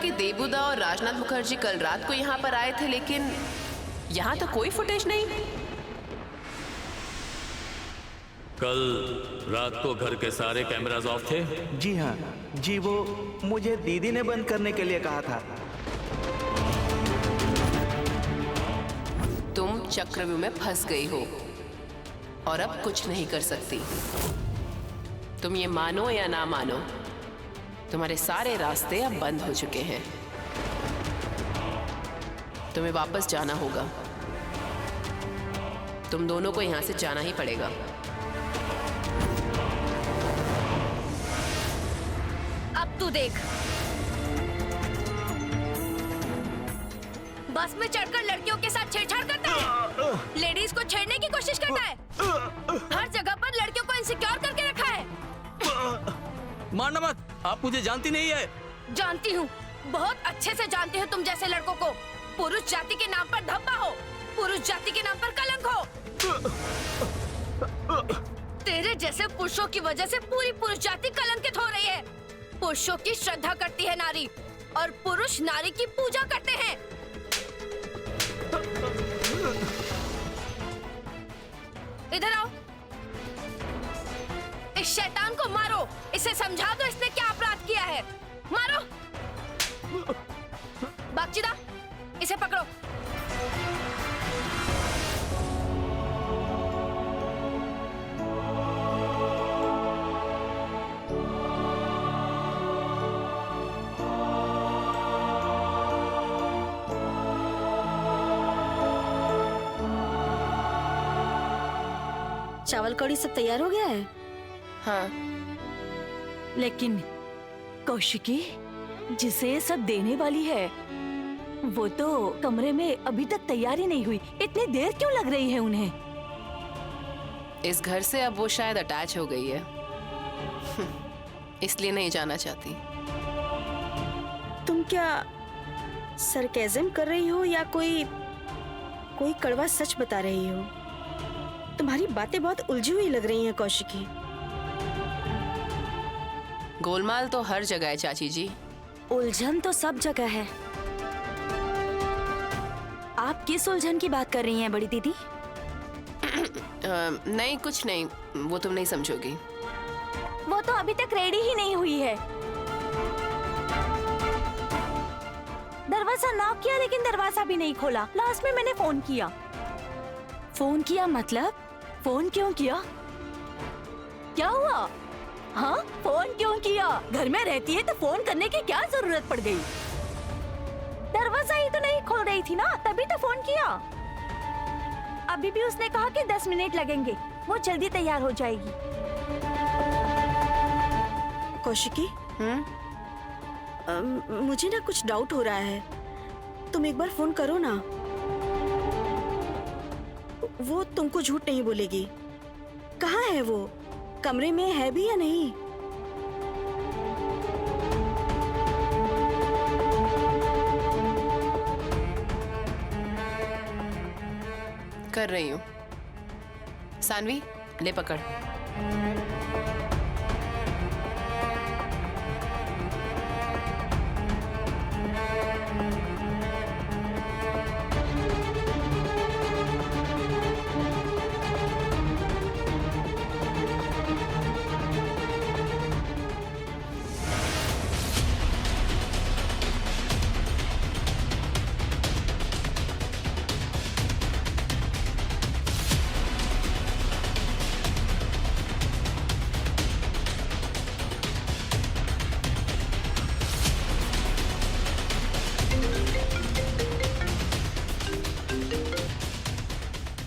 कि देबूदा और राजनाथ मुखर्जी कल रात को यहाँ पर आए थे, लेकिन यहाँ तो कोई फुटेज नहीं। कल रात को घर के सारे कैमरास ऑफ थे? जी हाँ जी, वो मुझे दीदी ने बंद करने के लिए कहा था। तुम चक्रव्यूह में फंस गई हो और अब कुछ नहीं कर सकती। तुम ये मानो या ना मानो, तुम्हारे सारे रास्ते अब बंद हो चुके हैं। तुम्हें वापस जाना होगा। तुम दोनों को यहां से जाना ही पड़ेगा। अब तू देख, बस में चढ़कर लड़कियों के साथ छेड़छाड़ करता है, लेडीज को छेड़ने की कोशिश करता है, हर जगह पर लड़कियों को इनसिक्योर करके रखा है। मारना मत, आप मुझे जानती नहीं है। जानती हूँ, बहुत अच्छे से जानती हूँ तुम जैसे लड़कों को। पुरुष जाति के नाम पर धब्बा हो, पुरुष जाति के नाम पर कलंक हो। तेरे जैसे पुरुषों की वजह से पूरी पुरुष जाति कलंकित हो रही है। पुरुषों की श्रद्धा करती है नारी, और पुरुष नारी की पूजा करते हैं। इधर आओ, इस शैतान को मारो। इसे समझा दो इसने क्या अपराध किया है। मारो। बागचीदा, इसे पकड़ो। चावल कड़ी सब तैयार हो गया है? हाँ। लेकिन कौशिकी, जिसे ये सब देने वाली है, वो तो कमरे में अभी तक तैयारी नहीं हुई। इतनी देर क्यों लग रही है उन्हें? इस घर से अब वो शायद अटैच हो गई है, इसलिए नहीं जाना चाहती। तुम क्या सरकेज़म कर रही हो या कोई कड़वा सच बता रही हो? तुम्हारी बातें बहुत उलझी हुई लग रही हैं कौशिकी। गोलमाल तो हर जगह है चाची जी। उलझन तो सब जगह है। आप किस उलझन की बात कर रही हैं बड़ी दीदी? नहीं, कुछ नहीं, वो तुम नहीं समझोगी। वो तो अभी तक रेडी ही नहीं हुई है। दरवाजा नॉक किया लेकिन दरवाजा भी नहीं खोला। लास्ट में मैंने फोन किया। फोन किया मतलब? फोन क्यों किया? क्या हुआ? हाँ, फोन क्यों किया? घर में रहती है तो फोन करने की क्या जरूरत पड़ गई? दरवाजा ही तो नहीं खोल रही थी ना, तभी तो फोन किया। अभी भी उसने कहा कि 10 मिनट लगेंगे, वो जल्दी तैयार हो जाएगी। कौशिकी, मुझे ना कुछ डाउट हो रहा है। तुम एक बार फोन करो ना। वो तुमको झूठ नहीं बोलेगी। कहाँ है वो? कमरे में है भी या नहीं? कर रही हूँ। सानवी, ले पकड़।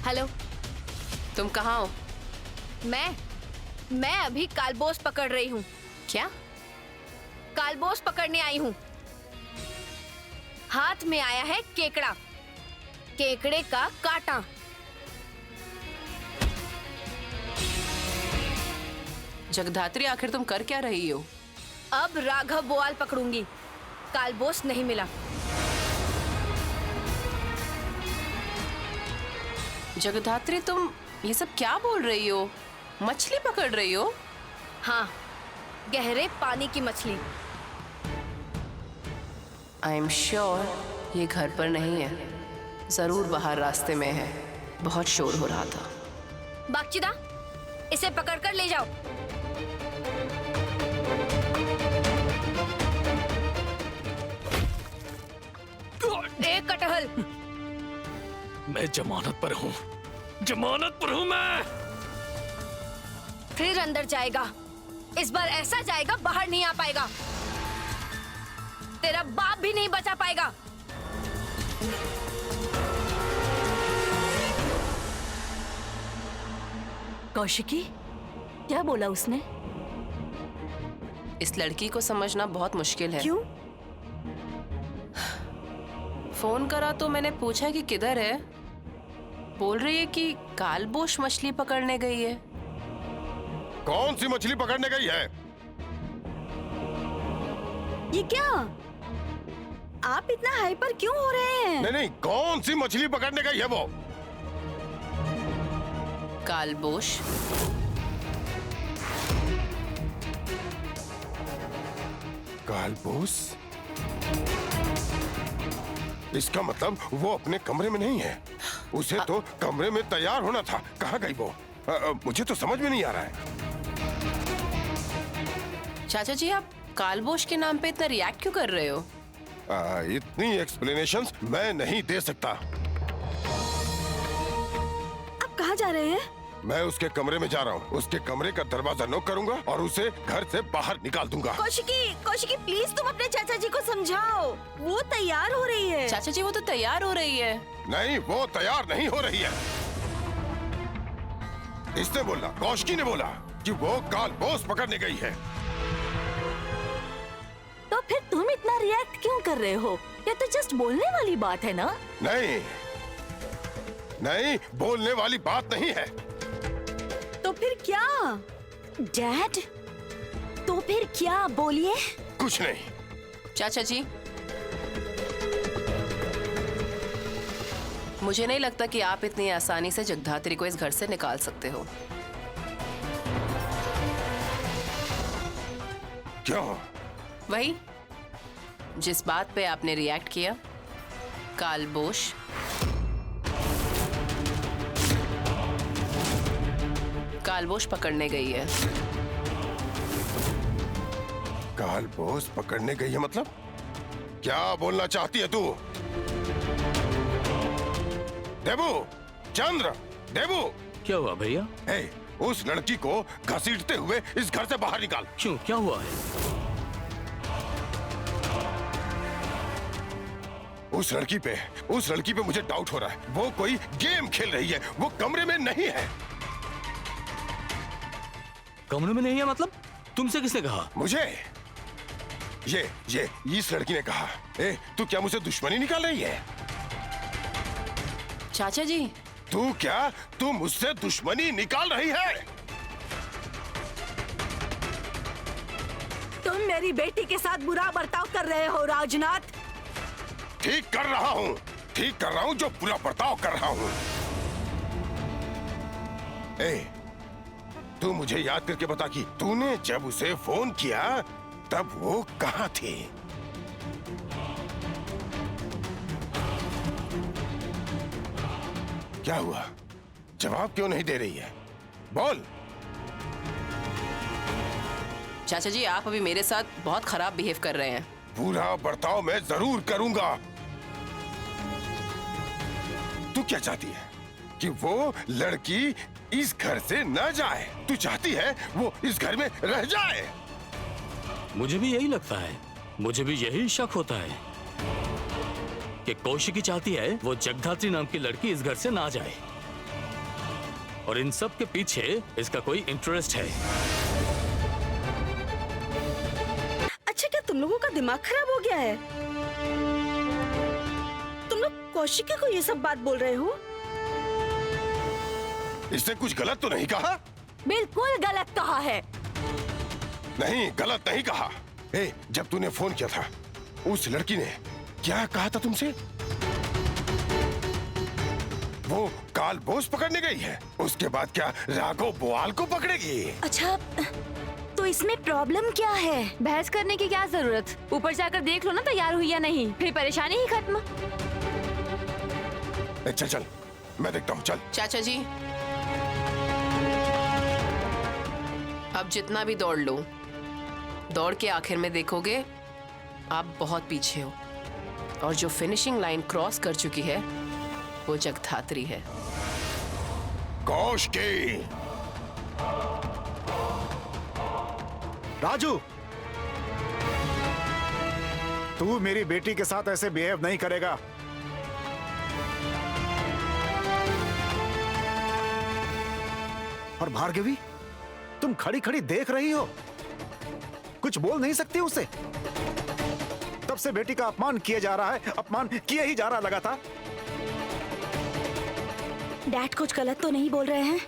हेलो, तुम कहाँ हो? मैं अभी कालबोस पकड़ रही हूँ। क्या? कालबोस पकड़ने आई हूँ। हाथ में आया है केकड़ा, केकड़े का कांटा। जगधात्री, आखिर तुम कर क्या रही हो? अब राघव बोआल पकड़ूंगी। कालबोस नहीं मिला। जगधात्री, तुम ये सब क्या बोल रही हो? मछली पकड़ रही हो? हाँ, गहरे पानी की मछली। आई एम श्योर ये घर पर नहीं है, जरूर बाहर रास्ते में है। बहुत शोर हो रहा था। बागचीदा, इसे पकड़कर ले जाओ। एक कटहल। मैं जमानत पर हूँ, जमानत पर हूँ मैं। फिर अंदर जाएगा। इस बार ऐसा जाएगा बाहर नहीं आ पाएगा। तेरा बाप भी नहीं बचा पाएगा। कौशिकी, क्या बोला उसने? इस लड़की को समझना बहुत मुश्किल है। क्यों? फोन करा तो मैंने पूछा कि किधर है। बोल रही है कि कालबोश मछली पकड़ने गई है। कौन सी मछली पकड़ने गई है? ये क्या? आप इतना हाइपर क्यों हो रहे हैं? नहीं नहीं, कौन सी मछली पकड़ने गई है वो? कालबोश। कालबोस? इसका मतलब वो अपने कमरे में नहीं है। उसे तो कमरे में तैयार होना था। कहाँ गई वो? मुझे तो समझ में नहीं आ रहा है। चाचा जी, आप कालबोश के नाम पे इतना रिएक्ट क्यों कर रहे हो? इतनी एक्सप्लेनेशंस मैं नहीं दे सकता। आप कहाँ जा रहे हैं? मैं उसके कमरे में जा रहा हूँ। उसके कमरे का दरवाजा नॉक करूंगा और उसे घर से बाहर निकाल दूंगा। कौशिकी, कौशिकी प्लीज तुम अपने चाचा जी को समझाओ। वो तैयार हो रही है। चाचा जी, वो तो तैयार हो रही है। नहीं, वो तैयार नहीं हो रही है। इसने बोला, कौशिकी ने बोला कि वो कालबोस पकड़ने गई है। तो फिर तुम इतना रिएक्ट क्यों कर रहे हो? ये तो जस्ट बोलने वाली बात है ना? नहीं नहीं, बोलने वाली बात नहीं है। तो फिर क्या? डैड, तो फिर क्या? बोलिए। कुछ नहीं। चाचा जी, मुझे नहीं लगता कि आप इतनी आसानी से जगधात्री को इस घर से निकाल सकते हो। क्यों? वही जिस बात पे आपने रिएक्ट किया। कालबोश। कालबोश पकड़ने गई है। कालबोस पकड़ने गई है मतलब? क्या बोलना चाहती है तू? देबू, चंद्र, देबू। क्या हुआ भैया? ए, उस लड़की को घसीटते हुए इस घर से बाहर निकाल। क्यों, क्या हुआ है? उस लड़की पे मुझे डाउट हो रहा है। वो कोई गेम खेल रही है। वो कमरे में नहीं है। कमरे में नहीं है मतलब? तुमसे किसने कहा? मुझे ये इस लड़की ने कहा। ए, तू क्या मुझसे दुश्मनी निकाल रही है? चाचा जी, तू मुझसे दुश्मनी निकाल रही है? तुम मेरी बेटी के साथ बुरा बर्ताव कर रहे हो राजनाथ। ठीक कर रहा हूँ जो बुरा बर्ताव कर रहा हूँ। ए, तू मुझे याद करके बता कि तूने जब उसे फोन किया तब वो कहाँ थी? क्या हुआ? जवाब क्यों नहीं दे रही है? बोल। चाचा जी, आप अभी मेरे साथ बहुत खराब बिहेव कर रहे हैं। बुरा बर्ताव मैं जरूर करूंगा। तू क्या चाहती है? कि वो लड़की इस घर से न जाए? तू चाहती है वो इस घर में रह जाए? मुझे भी यही लगता है। मुझे भी यही शक होता है कि कौशिकी चाहती है वो जगधात्री नाम की लड़की इस घर से ना जाए, और इन सब के पीछे इसका कोई इंटरेस्ट है। अच्छा, क्या तुम लोगों का दिमाग खराब हो गया है? तुम लोग कौशिकी को ये सब बात बोल रहे हो? इसने कुछ गलत तो नहीं कहा? बिल्कुल गलत कहा है। नहीं, गलत नहीं कहा। ए, जब तूने फोन किया था उस लड़की ने क्या कहा था तुमसे? वो कालबोस पकड़ने गई है। उसके बाद क्या राघव बोआल को पकड़ेगी? अच्छा, तो तो इसमें प्रॉब्लम क्या है? बहस करने की क्या जरूरत? ऊपर जाकर देख लो ना तैयार हुई या नहीं, फिर परेशानी ही खत्म। चल चल, मैं देखता हूँ, चल। चाचा जी, अब जितना भी दौड़ लो, दौड़ के आखिर में देखोगे आप बहुत पीछे हो, और जो फिनिशिंग लाइन क्रॉस कर चुकी है वो जगधात्री है। कौशिकी, राजू, तू मेरी बेटी के साथ ऐसे बिहेव नहीं करेगा। और भार्गवी, तुम खड़ी खड़ी देख रही हो, कुछ बोल नहीं सकती उसे? तब से बेटी का अपमान किया जा रहा है, अपमान किया ही जा रहा लगा था। डैड कुछ गलत तो नहीं बोल रहे हैं?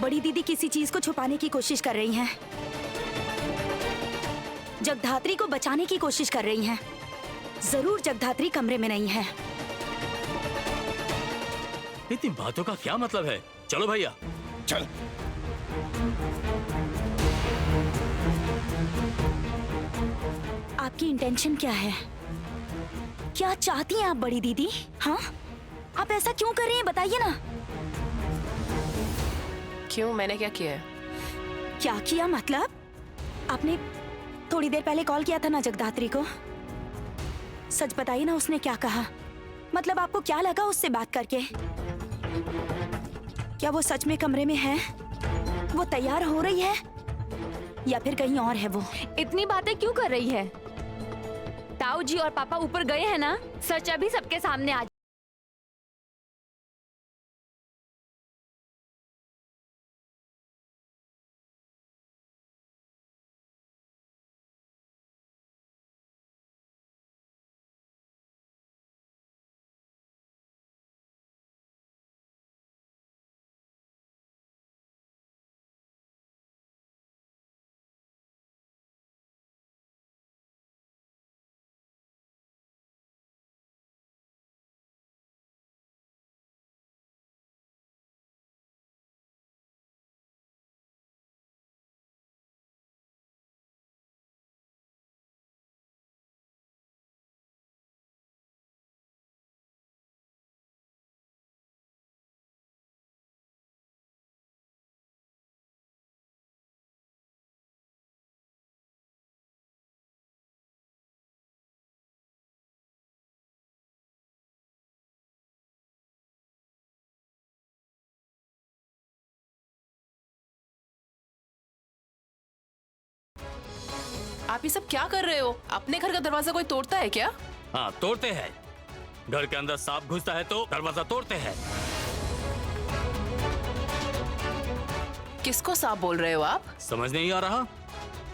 बड़ी दीदी किसी चीज को छुपाने की कोशिश कर रही हैं। जगधात्री को बचाने की कोशिश कर रही हैं। जरूर जगधात्री कमरे में नहीं है। इतनी बातों का क्या मतलब है? चलो भैया, चल। आपकी इंटेंशन क्या है? क्या चाहती हैं आप बड़ी दीदी? हाँ, आप ऐसा क्यों कर रही हैं, बताइए ना। क्यों, मैंने क्या किया है? क्या किया मतलब? आपने थोड़ी देर पहले कॉल किया था ना जगधात्री को। सच बताइए ना, उसने क्या कहा? मतलब आपको क्या लगा उससे बात करके? क्या वो सच में कमरे में है? वो तैयार हो रही है या फिर कहीं और है वो? इतनी बातें क्यों कर रही है? ताऊ जी और पापा ऊपर गए हैं ना, सच अभी सबके सामने आ। आप ये सब क्या कर रहे हो? अपने घर का दरवाजा कोई तोड़ता है क्या? हाँ तोड़ते हैं। घर के अंदर सांप घुसता है तो दरवाजा तोड़ते हैं। किसको सांप बोल रहे हो आप? समझ नहीं आ रहा?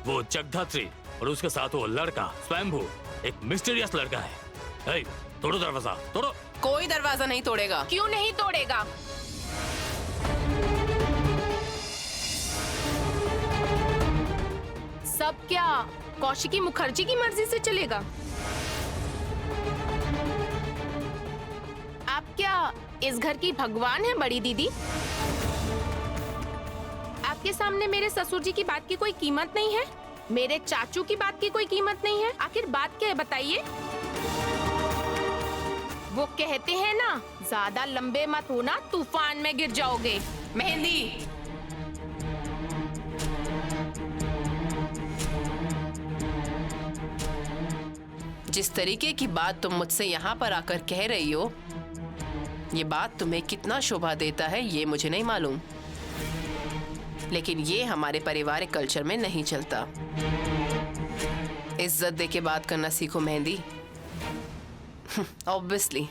वो जगधात्री और उसके साथ वो लड़का स्वयंभू, एक मिस्टीरियस लड़का है। ए, तोड़ो दरवाजा, तोड़ो। कोई दरवाजा नहीं तोड़ेगा। क्यों नहीं तोड़ेगा? सब क्या कौशिकी मुखर्जी की मर्जी से चलेगा? आप क्या इस घर की भगवान है बड़ी दीदी? आपके सामने मेरे ससुर जी की बात की कोई कीमत नहीं है? मेरे चाचू की बात की कोई कीमत नहीं है? आखिर बात क्या है बताइए? वो कहते हैं ना, ज्यादा लंबे मत होना, तूफान में गिर जाओगे। मेहंदी, जिस तरीके की बात तुम मुझसे यहाँ पर आकर कह रही हो, ये बात तुम्हें कितना शोभा देता है ये मुझे नहीं मालूम, लेकिन ये हमारे पारिवारिक कल्चर में नहीं चलता। इज्जत देके बात करना सीखो मेहंदी। ऑब्वियसली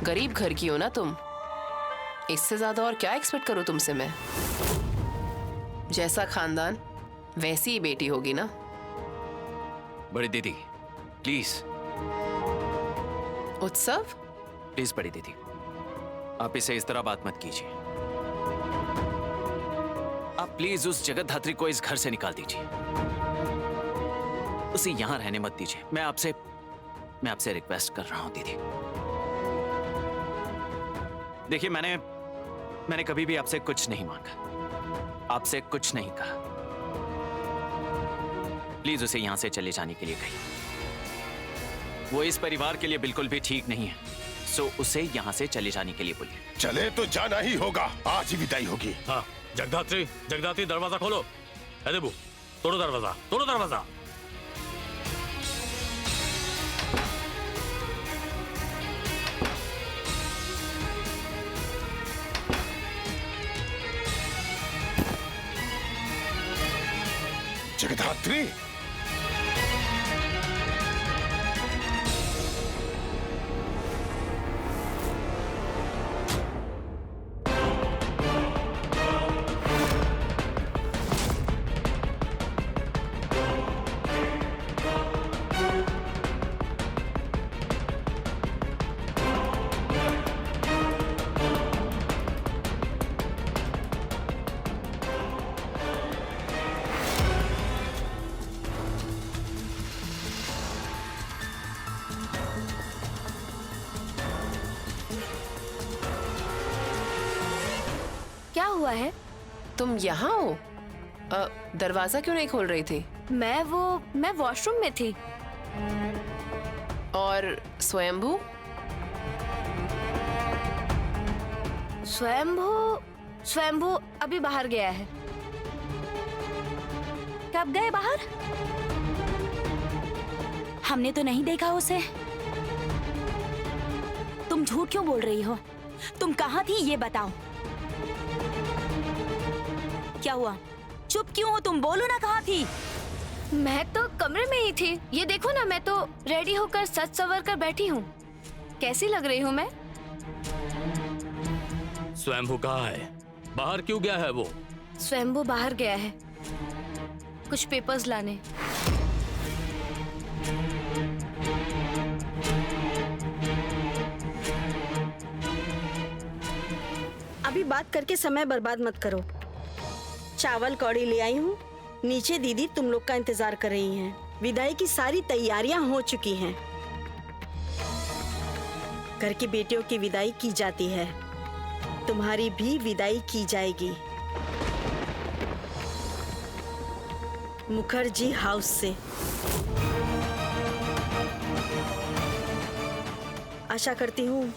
गरीब घर की हो ना तुम, इससे ज्यादा और क्या एक्सपेक्ट करूं तुमसे मैं? जैसा खानदान वैसी ही बेटी होगी ना। बड़ी दीदी प्लीज। उत्सव, प्लीज बड़ी दीदी, आप इसे इस तरह बात मत कीजिए। आप प्लीज उस जगतधात्री को इस घर से निकाल दीजिए, उसे यहां रहने मत दीजिए। मैं आपसे रिक्वेस्ट कर रहा हूं दीदी। देखिए मैंने कभी भी आपसे कुछ नहीं मांगा। आपसे कुछ नहीं कहा। प्लीज उसे यहां से चले जाने के लिए कहिए। वो इस परिवार के लिए बिल्कुल भी ठीक नहीं है, सो उसे यहां से चले जाने के लिए बोलिए। चले तो जाना ही होगा, आज ही विदाई होगी। हाँ, जगदात्री, जगदात्री दरवाजा खोलो। ए देबू, तोड़ो दरवाजा, तोड़ो दरवाजा। जगदात्री, क्या हुआ है? तुम यहाँ हो? दरवाजा क्यों नहीं खोल रही थी? मैं वॉशरूम में थी। और स्वयंभू? स्वयंभू अभी बाहर गया है। कब गए बाहर? हमने तो नहीं देखा उसे। तुम झूठ क्यों बोल रही हो? तुम कहाँ थी ये बताओ। क्या हुआ? चुप क्यों हो तुम? बोलो ना, कहाँ थी? मैं तो कमरे में ही थी। ये देखो ना, मैं तो रेडी होकर सज संवर कर बैठी हूँ। कैसी लग रही हूँ मैं? स्वयंभू कहाँ है? बाहर क्यों गया है वो? स्वयंभू बाहर गया है कुछ पेपर्स लाने। अभी बात करके समय बर्बाद मत करो। चावल कौड़ी ले आई हूँ, नीचे दीदी तुम लोग का इंतजार कर रही हैं। विदाई की सारी तैयारियां हो चुकी हैं। घर की बेटियों की विदाई की जाती है, तुम्हारी भी विदाई की जाएगी मुखर्जी हाउस से। आशा करती हूँ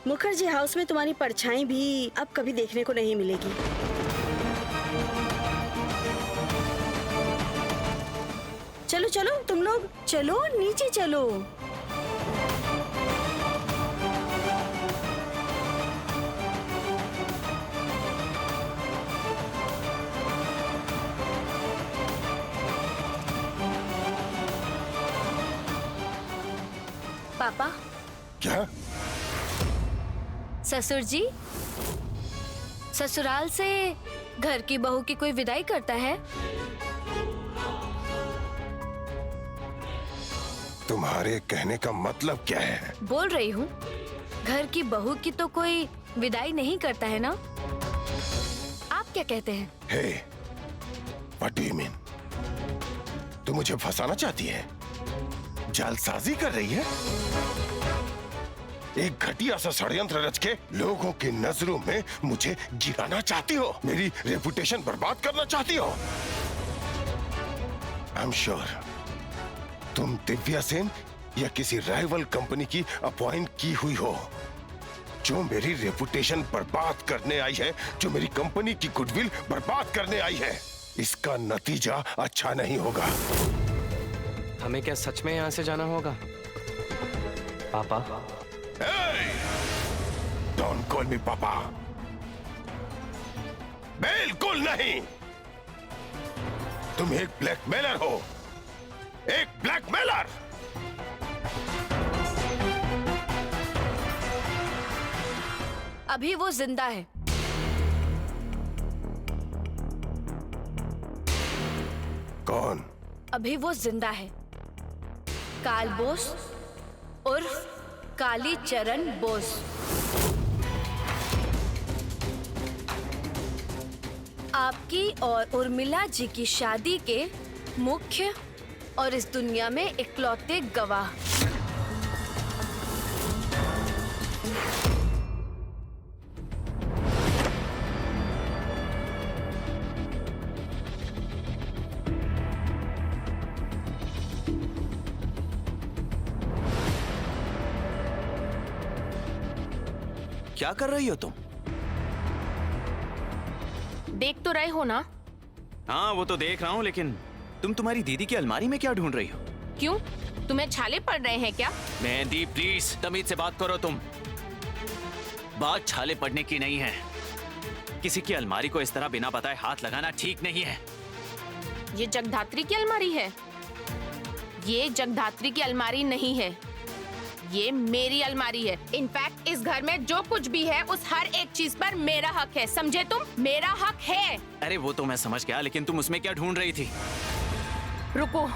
मुखर्जी हाउस में तुम्हारी परछाई भी अब कभी देखने को नहीं मिलेगी। चलो चलो तुम लोग, चलो नीचे चलो। पापा। क्या? ससुर जी, ससुराल से घर की बहू की कोई विदाई करता है? तुम्हारे कहने का मतलब क्या है? बोल रही हूँ, घर की बहू की तो कोई विदाई नहीं करता है ना? आप क्या कहते हैं? हे, व्हाट डू यू मीन? तू मुझे फंसाना चाहती है? जालसाजी कर रही है? एक घटिया सा षड्यंत्र रच के लोगों की नजरों में मुझे गिराना चाहती हो? मेरी रेपुटेशन बर्बाद करना चाहती हो? आई एम श्योर तुम दिव्या सेन या किसी राइवल कंपनी की अपॉइंट की हुई हो, जो मेरी रेपुटेशन बर्बाद करने आई है, जो मेरी कंपनी की गुडविल बर्बाद करने आई है। इसका नतीजा अच्छा नहीं होगा। हमें क्या सच में यहाँ से जाना होगा पापा? डोंट कॉल मी पापा। बिल्कुल नहीं। तुम एक ब्लैकमेलर हो, एक ब्लैकमेलर। अभी वो जिंदा है। कौन? अभी वो जिंदा है। काल बोस उर्फ काली चरण बोस। आपकी और उर्मिला जी की शादी के मुख्य और इस दुनिया में इकलौते गवाह। क्या कर रही हो तुम? देख तो रहे हो ना? हाँ वो तो देख रहा हूँ, लेकिन तुम तुम्हारी दीदी की अलमारी में क्या ढूंढ रही हो? क्यों, तुम्हें छाले पड़ रहे हैं क्या? मेहंदी प्लीज तमीज से बात करो तुम। बात छाले पड़ने की नहीं है। किसी की अलमारी को इस तरह बिना बताए हाथ लगाना ठीक नहीं है। ये जगधात्री की अलमारी है। ये जगधात्री की अलमारी नहीं है, ये मेरी अलमारी है। इनफैक्ट इस घर में जो कुछ भी है उस हर एक चीज पर मेरा हक है, समझे तुम? मेरा हक है। अरे वो तो मैं समझ गया, लेकिन तुम उसमें क्या ढूंढ रही थी? रुको,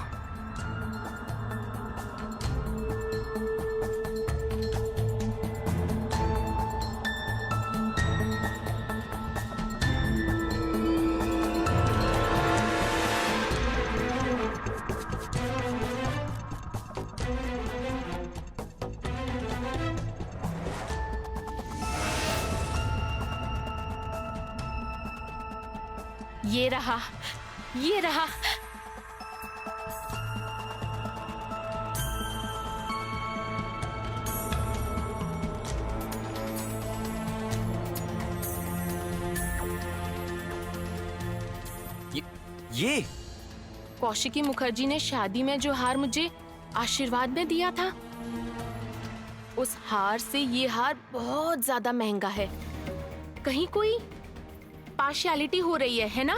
ये रहा, ये रहा। ये कौशिकी मुखर्जी ने शादी में जो हार मुझे आशीर्वाद में दिया था, उस हार से ये हार बहुत ज्यादा महंगा है। कहीं कोई पार्शियलिटी हो रही है ना?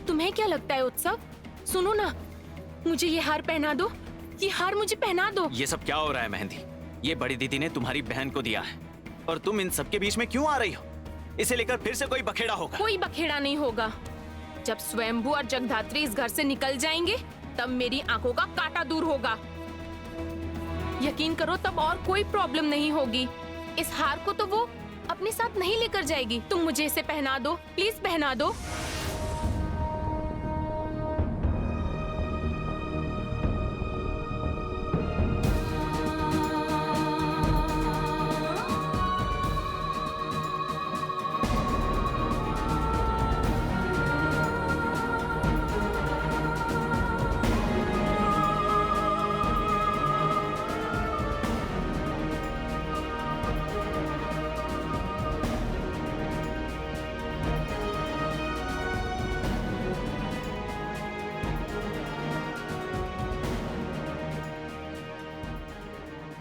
तुम्हें क्या लगता है उत्सव? सुनो ना, मुझे ये हार पहना दो, ये हार मुझे पहना दो। ये सब क्या हो रहा है मेहंदी? ये बड़ी दीदी ने तुम्हारी बहन को दिया है और तुम इन सबके बीच में क्यों आ रही हो? इसे लेकर फिर से कोई बखेड़ा होगा। कोई बखेड़ा नहीं होगा। जब स्वयंभू और जगधात्री इस घर से निकल जाएंगे तब मेरी आंखों का कांटा दूर होगा। यकीन करो, तब और कोई प्रॉब्लम नहीं होगी। इस हार को तो वो अपने साथ नहीं लेकर जाएगी। तुम मुझे इसे पहना दो, प्लीज पहना दो।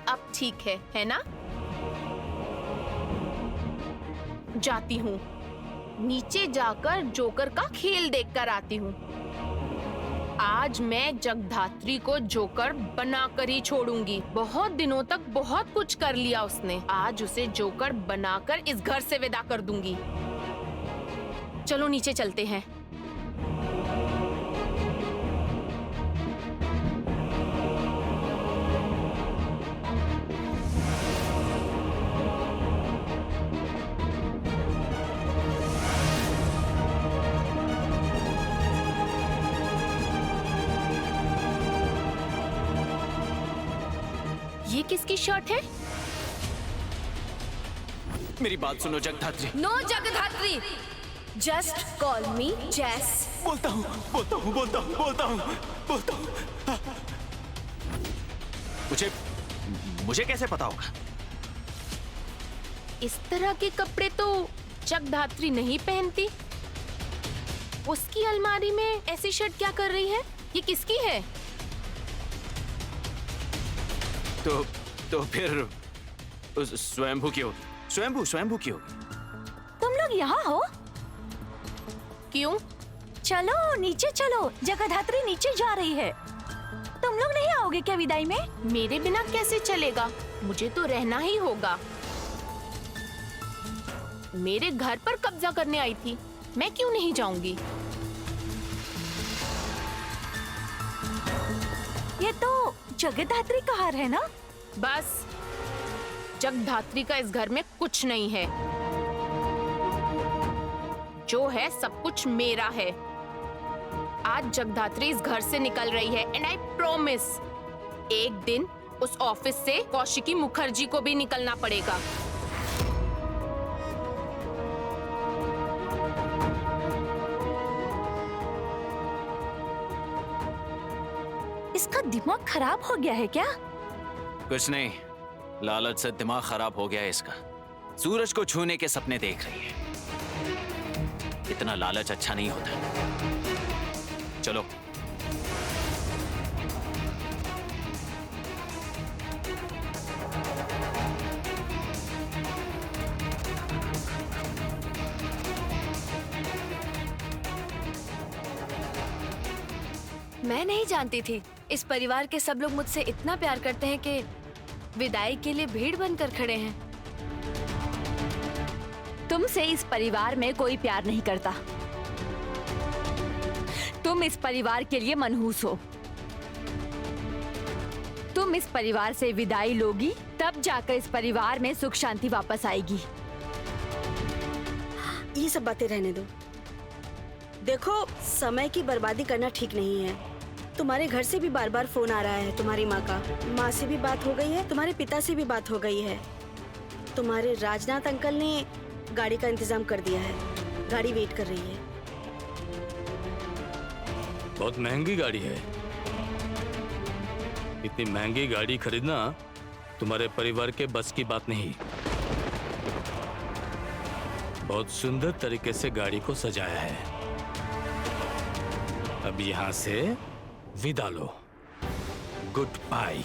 अब ठीक है ना? जाती हूँ, नीचे जाकर जोकर का खेल देखकर आती हूँ। आज मैं जगधात्री को जोकर बनाकर ही छोड़ूंगी। बहुत दिनों तक बहुत कुछ कर लिया उसने, आज उसे जोकर बनाकर इस घर से विदा कर दूंगी। चलो नीचे चलते हैं। ये किसकी शर्ट है? मेरी बात सुनो Jagadhatri. No Jagadhatri, just call me Jess. बोलता हूँ। मुझे कैसे पता होगा? इस तरह के कपड़े तो जगधात्री नहीं पहनती। उसकी अलमारी में ऐसी शर्ट क्या कर रही है? ये किसकी है? तो फिर स्वयंभू की होगी। स्वयंभू की होगी। तुम लोग यहाँ हो? क्यों? चलो नीचे चलो, जगधात्री नीचे जा रही है। तुम लोग नहीं आओगे क्या विदाई में? मेरे बिना कैसे चलेगा? मुझे तो रहना ही होगा। मेरे घर पर कब्जा करने आई थी, मैं क्यों नहीं जाऊंगी? ये तो जगधात्री का हार है ना? बस, जगधात्री का इस घर में कुछ नहीं है। जो है सब कुछ मेरा है। आज जगधात्री इस घर से निकल रही है एंड आई प्रॉमिस एक दिन उस ऑफिस से कौशिकी मुखर्जी को भी निकलना पड़ेगा। इसका दिमाग खराब हो गया है क्या? कुछ नहीं, लालच से दिमाग खराब हो गया है इसका। सूरज को छूने के सपने देख रही है। इतना लालच अच्छा नहीं होता। चलो। मैं नहीं जानती थी इस परिवार के सब लोग मुझसे इतना प्यार करते हैं कि विदाई के लिए भीड़ बनकर खड़े हैं। तुमसे इस परिवार में कोई प्यार नहीं करता। तुम इस परिवार के लिए मनहूस हो। तुम इस परिवार से विदाई लोगी, तब जाकर इस परिवार में सुख शांति वापस आएगी। ये सब बातें रहने दो। देखो, समय की बर्बादी करना ठीक नहीं है। तुम्हारे घर से भी बार बार फोन आ रहा है। तुम्हारी माँ का, माँ से भी बात हो गई है, तुम्हारे पिता से भी बात हो गई है। तुम्हारे राजनाथ अंकल ने गाड़ी का इंतजाम कर दिया है। गाड़ी वेट कर रही है। बहुत महंगी गाड़ी है। इतनी महंगी गाड़ी खरीदना तुम्हारे परिवार के बस की बात नहीं। बहुत सुंदर तरीके से गाड़ी को सजाया है। अब यहां से विदा लो। Good bye.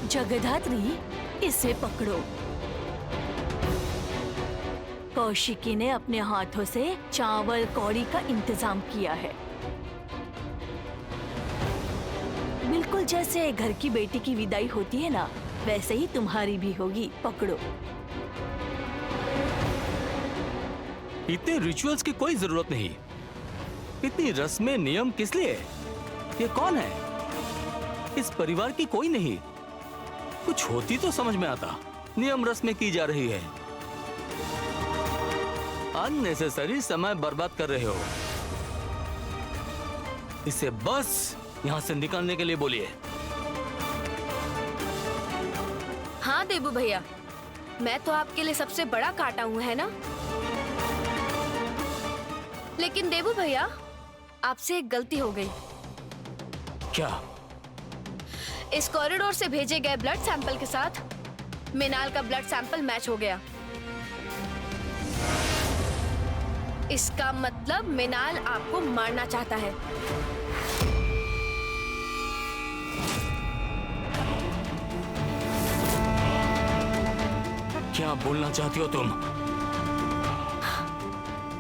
जगधात्री, इसे पकड़ो। कौशिकी ने अपने हाथों से चावल कौड़ी का इंतजाम किया है, बिल्कुल जैसे घर की बेटी की विदाई होती है ना, वैसे ही तुम्हारी भी होगी। पकड़ो। इतने रिचुअल्स की कोई जरूरत नहीं। इतनी रस्में नियम किस लिए? ये कौन है? इस परिवार की कोई नहीं। कुछ होती तो समझ में आता। नियम रस्में की जा रही है। अननेसेसरी समय बर्बाद कर रहे हो। इसे बस यहां से निकलने के लिए बोलिए। हाँ देबू भैया, मैं तो आपके लिए सबसे बड़ा काटा हूँ, है ना? लेकिन देबू भैया, आपसे एक गलती हो गई। क्या? इस कॉरिडोर से भेजे गए ब्लड सैंपल के साथ मिनाल का ब्लड सैंपल मैच हो गया। इसका मतलब मिनाल आपको मारना चाहता है। क्या बोलना चाहती हो तुम?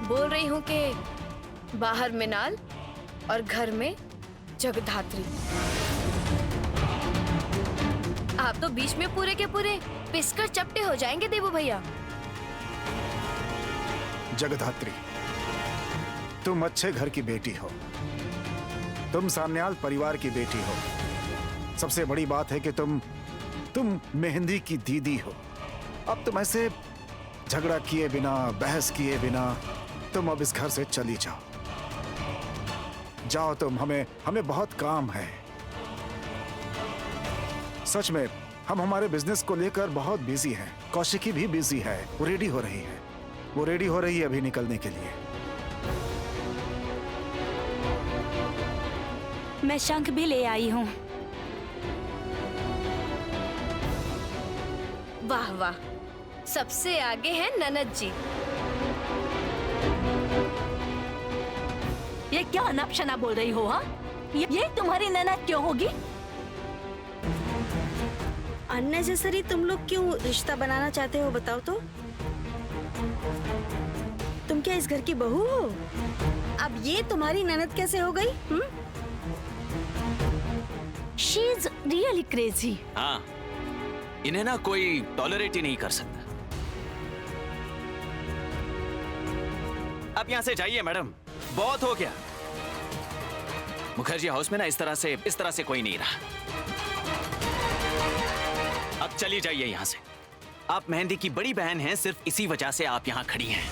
बोल रही हूँ कि बाहर मिनाल और घर में जगधात्री। आप तो बीच में पूरे के पूरे पिसकर चपटे हो जाएंगे देबू भैया। जगधात्री, तुम अच्छे घर की बेटी हो। तुम सान्याल परिवार की बेटी हो। सबसे बड़ी बात है कि तुम मेहंदी की दीदी हो। अब तुम ऐसे झगड़ा किए बिना, बहस किए बिना तुम अब इस घर से चली जाओ। जाओ तुम, हमें बहुत काम है। सच में हम हमारे बिजनेस को लेकर बहुत बिजी हैं। कौशिकी भी बिजी है। वो रेडी हो रही है अभी निकलने के लिए। मैं शंख भी ले आई हूँ। वाह वाह, सबसे आगे है ननद जी। ये क्या अनपशना बोल रही हो? हाँ, ये तुम्हारी ननद क्यों होगी? अननेसेसरी तुम लोग क्यों रिश्ता बनाना चाहते हो, बताओ तो। तुम क्या इस घर की बहू हो? अब ये तुम्हारी ननद कैसे हो गई? She is really crazy. हाँ, इन्हें ना कोई टॉलरेट ही नहीं कर सकता। अब यहां से जाइए मैडम, बहुत हो गया। मुखर्जी हाउस में ना इस तरह से कोई नहीं रहा। अब चली जाइए यहां से। आप मेहंदी की बड़ी बहन हैं, सिर्फ इसी वजह से आप यहां खड़ी हैं।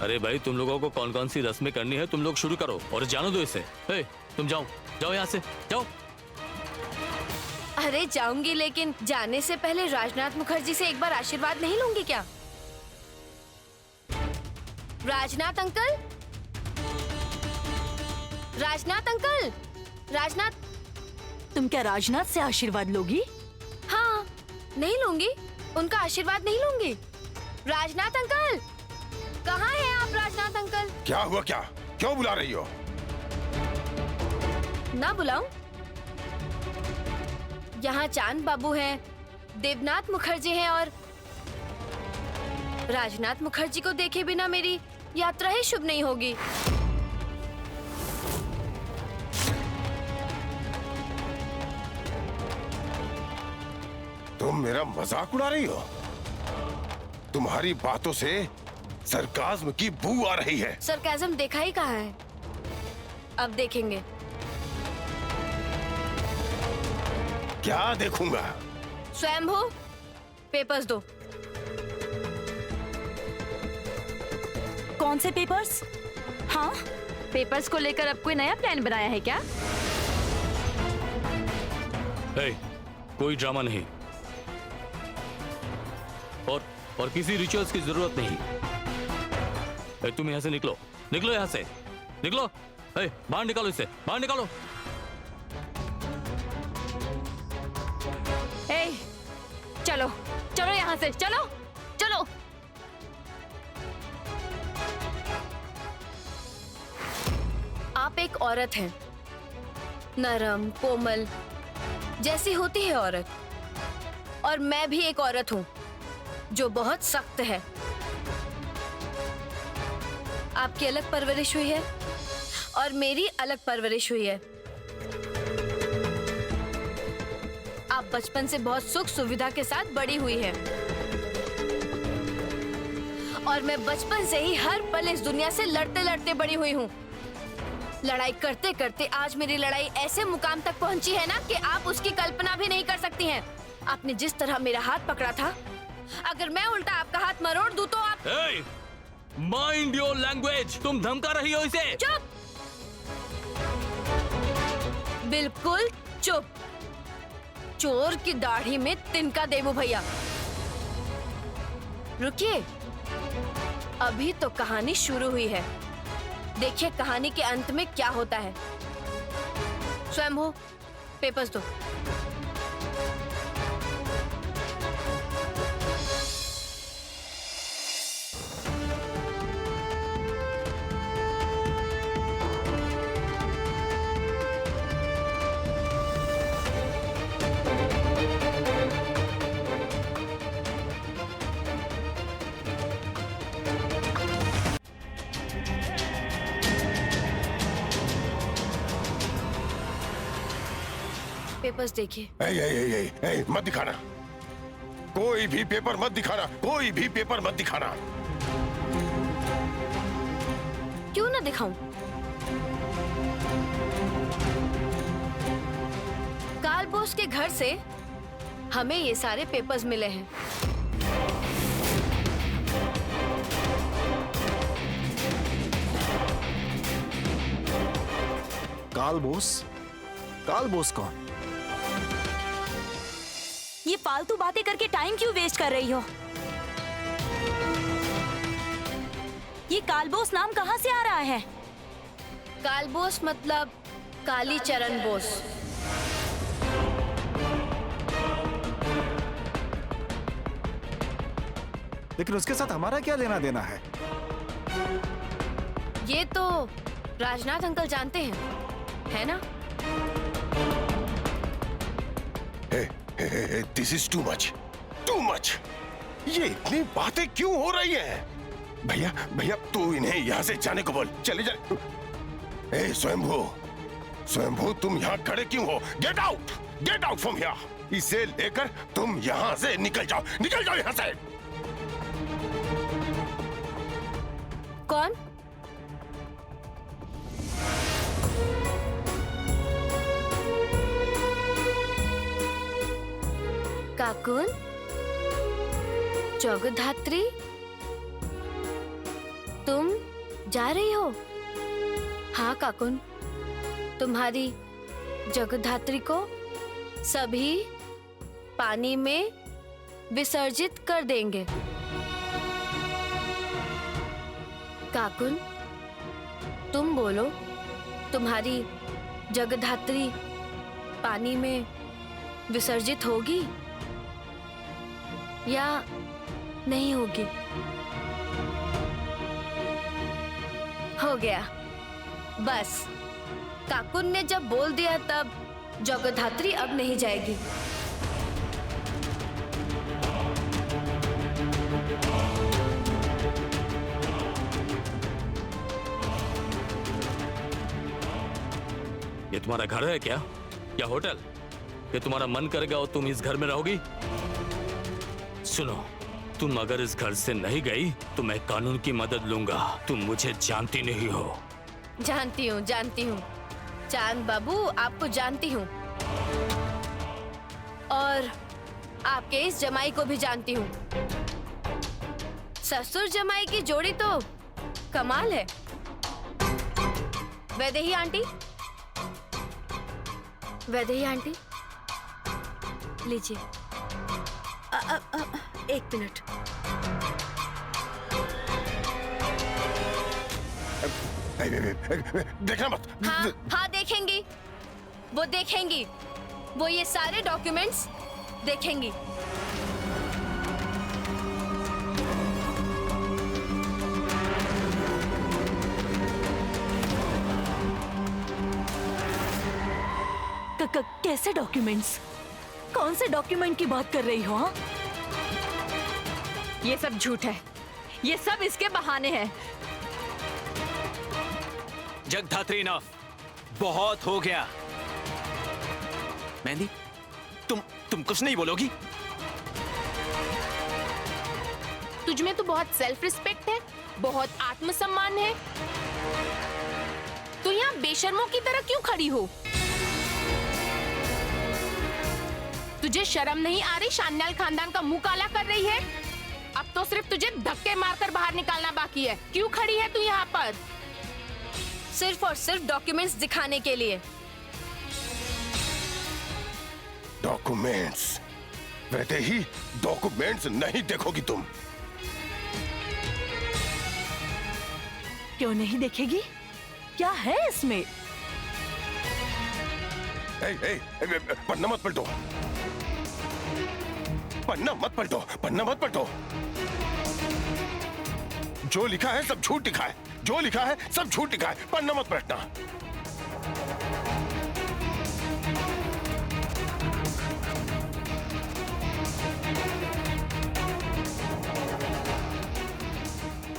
अरे भाई, तुम लोगों को कौन कौन सी रस्में करनी है तुम लोग शुरू करो और जानो दो इसे। हे, तुम जाओ यहाँ से, जाओ। अरे जाऊंगी, लेकिन जाने से पहले राजनाथ मुखर्जी से एक बार आशीर्वाद नहीं लूंगी क्या? राजनाथ अंकल, राजनाथ अंकल, राजनाथ तुम क्या राजनाथ से आशीर्वाद लोगी? हाँ, नहीं लूंगी, उनका आशीर्वाद नहीं लूंगी। राजनाथ अंकल, कहाँ हैं आप राजनाथ अंकल? क्या हुआ, क्या क्यों बुला रही हो? ना बुलाऊं? यहाँ चांद बाबू हैं, देवनाथ मुखर्जी हैं और राजनाथ मुखर्जी को देखे बिना मेरी यात्रा ही शुभ नहीं होगी। तुम मेरा मजाक उड़ा रही हो? तुम्हारी बातों से सरकाज़्म की बू आ रही है। सरकाज़्म देखा ही कहाँ है, अब देखेंगे। क्या देखूंगा? स्वयंभू, पेपर्स दो। कौन से पेपर्स? हाँ, पेपर्स को लेकर अब कोई नया प्लान बनाया है क्या? कोई ड्रामा नहीं और किसी रिचुअल्स की जरूरत नहीं। तुम यहाँ से निकलो, निकलो यहाँ से, निकलो। बाहर निकालो इसे, बाहर निकालो। चलो चलो यहाँ से, चलो चलो। आप एक औरत हैं, नरम कोमल जैसी होती है औरत, और मैं भी एक औरत हूँ जो बहुत सख्त है। आपकी अलग परवरिश हुई है और मेरी अलग परवरिश हुई है। आप बचपन से बहुत सुख सुविधा के साथ बड़ी हुई है और मैं बचपन से ही हर पल इस दुनिया से लड़ते लड़ते बड़ी हुई हूँ। लड़ाई करते करते आज मेरी लड़ाई ऐसे मुकाम तक पहुंची है ना कि आप उसकी कल्पना भी नहीं कर सकती हैं। आपने जिस तरह मेरा हाथ पकड़ा था, अगर मैं उल्टा आपका हाथ मरोड़ दूं तो आप। Mind your language. तुम धमका रही हो इसे। चुप, बिल्कुल चुप। चोर की दाढ़ी में तिनका देवू भैया। रुकिए, अभी तो कहानी शुरू हुई है। देखिए कहानी के अंत में क्या होता है। स्वयंभू, पेपर्स दो। पेपर्स देखिए। मत दिखाना, कोई भी पेपर मत दिखाना, कोई भी पेपर मत दिखाना। क्यों ना दिखाऊं? काल बोस के घर से हमें ये सारे पेपर्स मिले हैं। काल बोस? काल बोस कौन? ये फालतू बातें करके टाइम क्यों वेस्ट कर रही हो? ये कालबोस नाम कहाँ से आ रहा है? कालबोस मतलब कालीचरण बोस। लेकिन उसके साथ हमारा क्या लेना देना है? ये तो राजनाथ अंकल जानते हैं, है ना? This is too much, too much. ये इतनी बातें क्यों हो रही हैं? भैया भैया, तू इन्हें यहाँ से जाने को बोल, चले जा। स्वयंभू, स्वयंभू, तुम यहाँ खड़े क्यों हो? Get out from here. इसे लेकर तुम यहाँ से निकल जाओ, निकल जाओ यहाँ से। कौन? काकुन? जगधात्री? तुम जा रही हो? हाँ काकुन, तुम्हारी जगधात्री को सभी पानी में विसर्जित कर देंगे। काकुन, तुम बोलो, तुम्हारी जगधात्री पानी में विसर्जित होगी या नहीं होगी? हो गया। बस काकुन ने जब बोल दिया तब जगधात्री अब नहीं जाएगी। ये तुम्हारा घर है क्या, या होटल? ये तुम्हारा मन करेगा और तुम इस घर में रहोगी? सुनो, तुम अगर इस घर से नहीं गई तो मैं कानून की मदद लूंगा। तुम मुझे जानती नहीं हो। जानती हूँ, जानती हूँ चांद बाबू, आपको जानती हूँ और आपके इस जमाई को भी जानती हूँ। ससुर जमाई की जोड़ी तो कमाल है। वैदेही आंटी, वैदेही आंटी, लीजिए। एक मिनट। देखना मत। हाँ हाँ देखेंगी, वो देखेंगी, वो ये सारे डॉक्यूमेंट्स देखेंगी। कैसे डॉक्यूमेंट्स? कौन से डॉक्यूमेंट की बात कर रही हो? हाँ? ये सब झूठ है, ये सब इसके बहाने हैं। जगधात्री इनफ, बहुत हो गया। मेहंदी, तुम कुछ नहीं बोलोगी? तुझ में तो बहुत सेल्फ रिस्पेक्ट है, बहुत आत्मसम्मान है। तू यहाँ बेशर्मों की तरह क्यों खड़ी हो? तुझे शर्म नहीं आ रही? शान्याल खानदान का मुंह काला कर रही है। अब तो सिर्फ तुझे धक्के मारकर बाहर निकालना बाकी है। क्यों खड़ी है तू यहाँ पर? सिर्फ और सिर्फ डॉक्यूमेंट्स दिखाने के लिए। डॉक्यूमेंट्स? वैसे ही डॉक्यूमेंट्स नहीं देखोगी तुम। क्यों नहीं देखेगी? क्या है इसमें? पन्ना मत पलटो, पन्ना मत पलटो, पन्ना मत पलटो। जो लिखा है सब झूठ लिखा है, जो लिखा है सब झूठ लिखा है। पन्ना मत पलटना।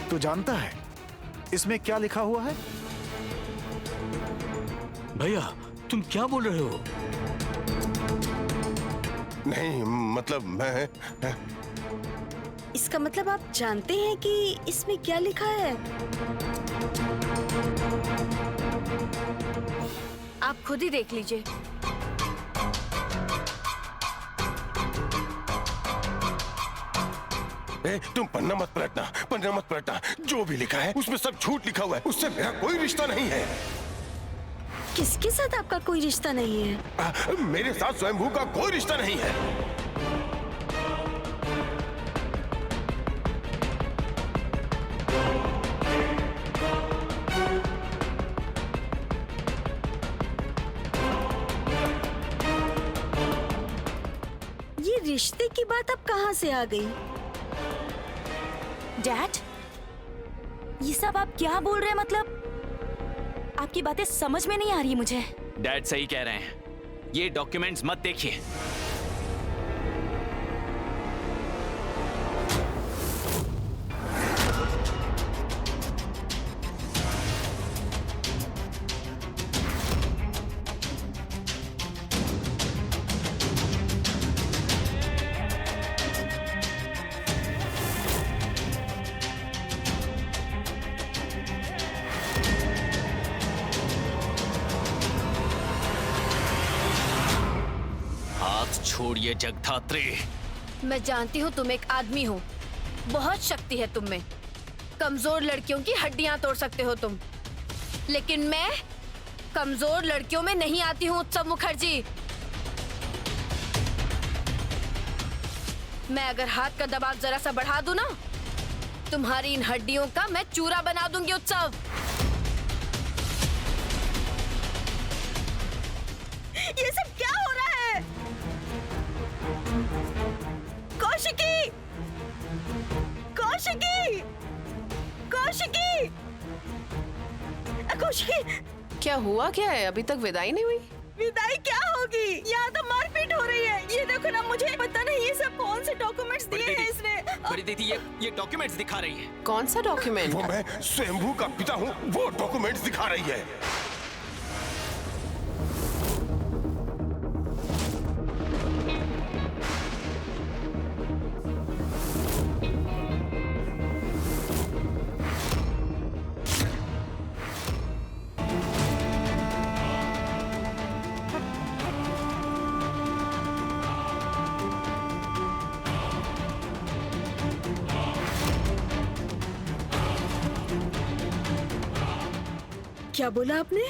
तू जानता है इसमें क्या लिखा हुआ है? भैया तुम क्या बोल रहे हो? नहीं मतलब मैं इसका मतलब आप जानते हैं कि इसमें क्या लिखा है? आप खुद ही देख लीजिए। तुम पन्ना मत पलटना, पन्ना मत पलटना। जो भी लिखा है उसमें सब झूठ लिखा हुआ है। उससे मेरा कोई रिश्ता नहीं है। किसके साथ आपका कोई रिश्ता नहीं है? मेरे साथ स्वयंभू का कोई रिश्ता नहीं है। ये रिश्ते की बात अब कहाँ से आ गई? डैड, ये सब आप क्या बोल रहे हैं? मतलब आपकी बातें समझ में नहीं आ रही मुझे। डैड सही कह रहे हैं, ये डॉक्यूमेंट्स मत देखिए। छोड़िए जगधात्री। मैं जानती हूँ तुम एक आदमी हो, बहुत शक्ति है तुम में। कमजोर लड़कियों की हड्डियां तोड़ सकते हो तुम, लेकिन मैं कमजोर लड़कियों में नहीं आती हूँ उत्सव मुखर्जी। मैं अगर हाथ का दबाव जरा सा बढ़ा दूं ना, तुम्हारी इन हड्डियों का मैं चूरा बना दूंगी उत्सव। ये सब क्या कौशिकी! कौशिकी! कौशिकी! कौशिकी! क्या हुआ, क्या है? अभी तक विदाई नहीं हुई? विदाई क्या होगी? यहाँ तो मारपीट हो रही है। ये देखो ना, मुझे पता नहीं ये सब कौन से डॉक्यूमेंट्स दिए हैं इसने। बड़ी दीदी ये डॉक्यूमेंट्स दिखा रही है। कौन सा डॉक्यूमेंट? वो मैं स्वयंभू का पिता हूँ, वो डॉक्यूमेंट्स दिखा रही है। क्या बोला आपने?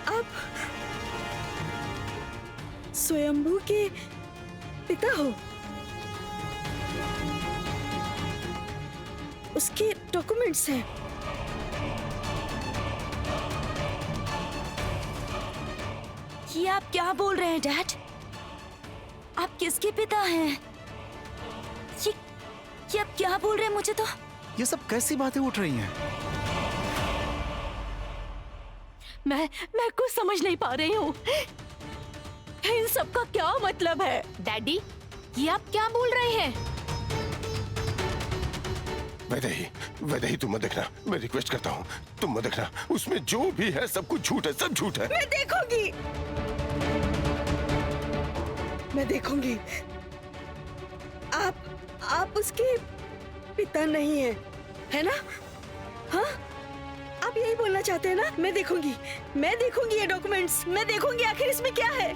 आप स्वयंभू के पिता हो? उसके डॉक्यूमेंट्स हैं। ये आप क्या बोल रहे हैं डैड? आप किसके पिता हैं? ये आप क्या बोल रहे हैं? मुझे तो ये सब कैसी बातें उठ रही हैं? मैं कुछ समझ नहीं पा रही हूँ। इन सब का क्या मतलब है? डैडी, ये आप क्या बोल रहे हैं? वैदेही तुम मत देखना, मैं रिक्वेस्ट करता हूँ, तुम मत देखना। उसमें जो भी है सब कुछ झूठ है, सब झूठ है। मैं देखूंगी, मैं देखूंगी। आप उसके पिता नहीं है, है ना? हाँ, आप यही बोलना चाहते हैं ना? मैं देखूंगी ये डॉक्यूमेंट्स, मैं देखूंगी आखिर इसमें क्या है।